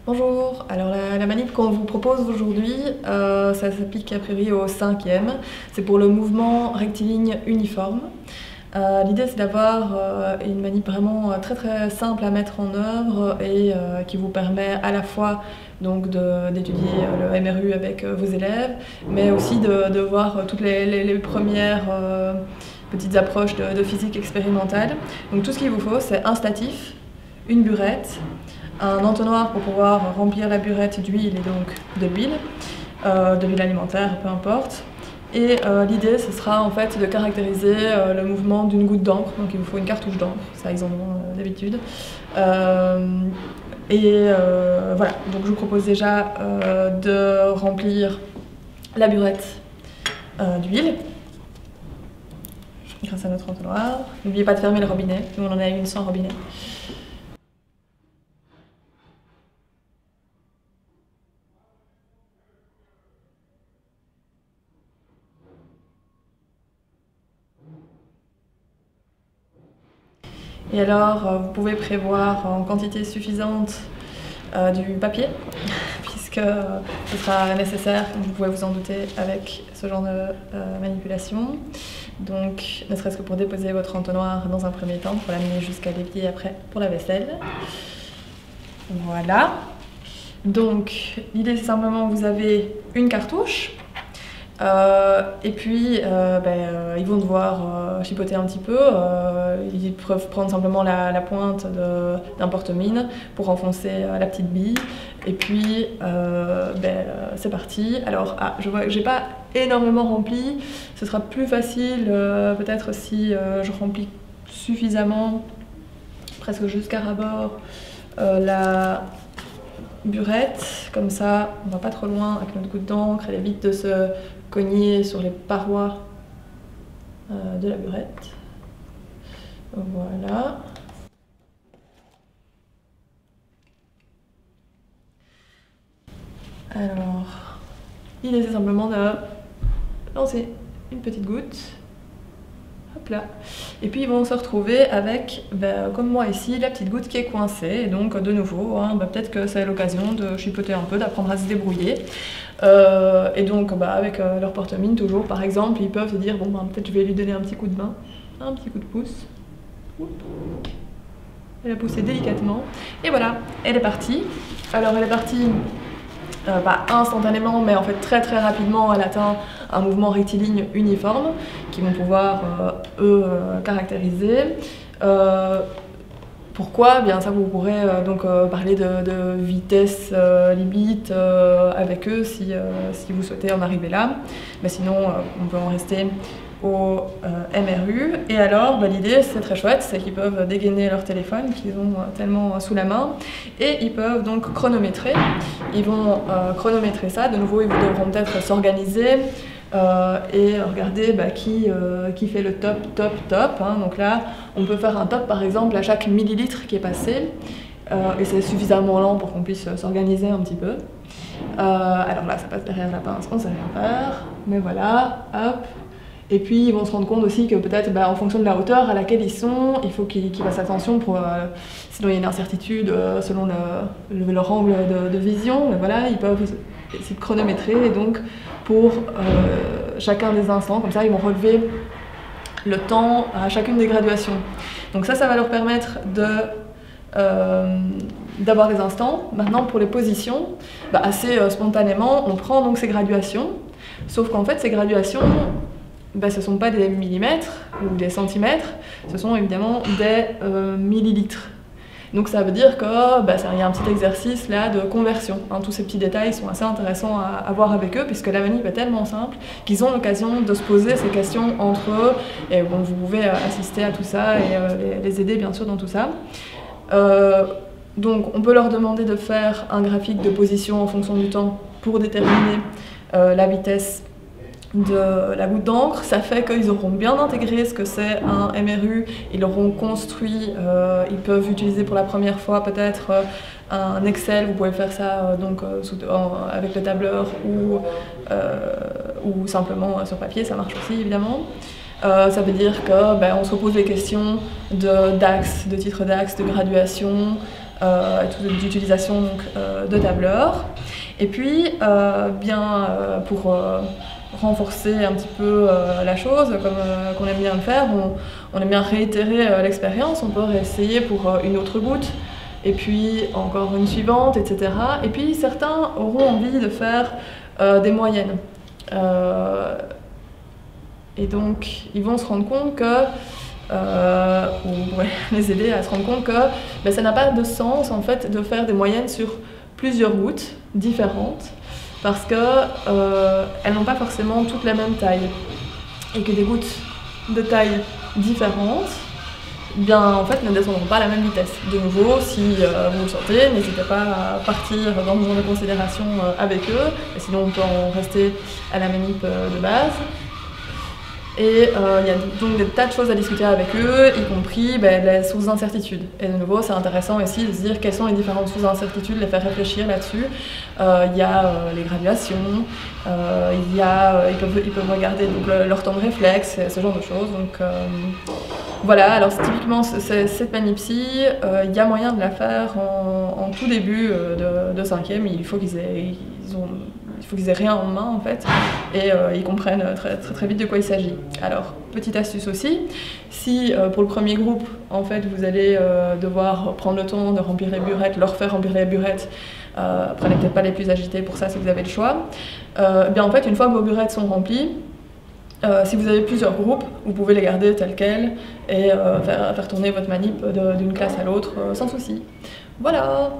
Bonjour, alors la manip qu'on vous propose aujourd'hui, ça s'applique a priori au 5e. C'est pour le mouvement rectiligne uniforme. L'idée c'est d'avoir une manip vraiment très simple à mettre en œuvre et qui vous permet à la fois d'étudier le MRU avec vos élèves, mais aussi de voir toutes les premières petites approches de physique expérimentale. Donc tout ce qu'il vous faut, c'est un statif, une burette, un entonnoir pour pouvoir remplir la burette d'huile et donc de l'huile alimentaire, peu importe. Et l'idée, ce sera en fait de caractériser le mouvement d'une goutte d'encre. Donc il vous faut une cartouche d'encre, ça ils en ont d'habitude. Voilà, donc je vous propose déjà de remplir la burette d'huile grâce à notre entonnoir. N'oubliez pas de fermer le robinet, nous on en a une sans robinet. Et alors, vous pouvez prévoir en quantité suffisante du papier, puisque ce sera nécessaire, comme vous pouvez vous en douter, avec ce genre de manipulation. Donc, ne serait-ce que pour déposer votre entonnoir dans un premier temps, pour l'amener jusqu'à l'évier après pour la vaisselle. Voilà. Donc, l'idée c'est simplement que vous avez une cartouche. Et puis, ils vont devoir chipoter un petit peu. Ils peuvent prendre simplement la pointe d'un porte-mine pour enfoncer la petite bille. Et puis, c'est parti. Alors, je vois que j'ai pas énormément rempli. Ce sera plus facile peut-être si je remplis suffisamment, presque jusqu'à ras-bord, la burette. Comme ça, on va pas trop loin avec notre goutte d'encre. Elle évite de se cogner sur les parois de la burette. Voilà. Alors, il essaie simplement de lancer une petite goutte. Hop là. Et puis ils vont se retrouver avec, comme moi ici, la petite goutte qui est coincée. Et donc de nouveau, peut-être que c'est l'occasion de chipoter un peu, d'apprendre à se débrouiller. Et donc avec leur porte-mine toujours, par exemple, ils peuvent se dire, bon peut-être je vais lui donner un petit coup de main, un petit coup de pouce. Elle a poussé délicatement. Et voilà, elle est partie. Alors elle est partie pas instantanément, mais en fait très rapidement, elle atteint un mouvement rectiligne uniforme qui vont pouvoir, caractériser. Pourquoi? Bien ça, vous pourrez parler de vitesse limite avec eux si vous souhaitez en arriver là. Mais sinon, on peut en rester au MRU. Et alors, l'idée, c'est très chouette, c'est qu'ils peuvent dégainer leur téléphone qu'ils ont tellement sous la main et ils peuvent donc chronométrer. Ils vont chronométrer ça. De nouveau, ils devront peut-être s'organiser et regarder qui fait le top. Donc là, on peut faire un top par exemple à chaque millilitre qui est passé. Et c'est suffisamment lent pour qu'on puisse s'organiser un petit peu. Alors là, ça passe derrière la pince, on sait rien faire. Mais voilà, hop. Et puis ils vont se rendre compte aussi que peut-être en fonction de la hauteur à laquelle ils sont, il faut qu'ils fassent attention pour sinon il y a une incertitude selon leur angle de vision. Mais voilà, ils peuvent essayer de chronométrer et donc pour chacun des instants, comme ça ils vont relever le temps à chacune des graduations. Donc ça va leur permettre d'avoir des instants. Maintenant pour les positions, assez spontanément on prend donc ces graduations, sauf qu'en fait ces graduations ce ne sont pas des millimètres ou des centimètres, ce sont évidemment des millilitres. Donc ça veut dire qu'il y a un petit exercice là de conversion. Tous ces petits détails sont assez intéressants à voir avec eux puisque la manip est tellement simple qu'ils ont l'occasion de se poser ces questions entre eux. Et bon, vous pouvez assister à tout ça et les aider bien sûr dans tout ça. Donc on peut leur demander de faire un graphique de position en fonction du temps pour déterminer la vitesse de la goutte d'encre. Ça fait qu'ils auront bien intégré ce que c'est un MRU, ils l'auront construit, ils peuvent utiliser pour la première fois peut-être un Excel, vous pouvez faire ça avec le tableur ou simplement sur papier, ça marche aussi évidemment. Ça veut dire qu'on se repose les questions d'axes, de titres d'axes, de graduation, d'utilisation de tableurs. Et puis, pour renforcer un petit peu la chose, comme qu'on aime bien le faire, on aime bien réitérer l'expérience, on peut réessayer pour une autre goutte, et puis encore une suivante, etc. Et puis certains auront envie de faire des moyennes. Et donc ils vont se rendre compte que, les aider à se rendre compte que ça n'a pas de sens en fait de faire des moyennes sur plusieurs gouttes différentes, parce qu'elles n'ont pas forcément toutes la même taille, et que des gouttes de taille différentes en fait, ne descendront pas à la même vitesse. De nouveau, si vous le sentez, n'hésitez pas à partir dans ce genre de considération avec eux, et sinon on peut en rester à la manip de base. Et il y a donc des tas de choses à discuter avec eux, y compris les sources d'incertitude. Et de nouveau, c'est intéressant aussi de se dire quelles sont les différentes sources d'incertitude, les faire réfléchir là-dessus. Il y a les graduations, ils peuvent regarder donc, leur temps de réflexe, ce genre de choses. Donc voilà, alors typiquement cette manip-ci, il y a moyen de la faire en tout début de 5e. Il faut qu'ils aient rien en main en fait, et ils comprennent très vite de quoi il s'agit. Alors, petite astuce aussi, si pour le premier groupe, en fait, vous allez devoir prendre le temps de remplir les burettes, leur faire remplir les burettes, prenez peut-être pas les plus agités pour ça si vous avez le choix, en fait, une fois que vos burettes sont remplies, si vous avez plusieurs groupes, vous pouvez les garder telles quelles et faire tourner votre manip d'une classe à l'autre sans souci. Voilà!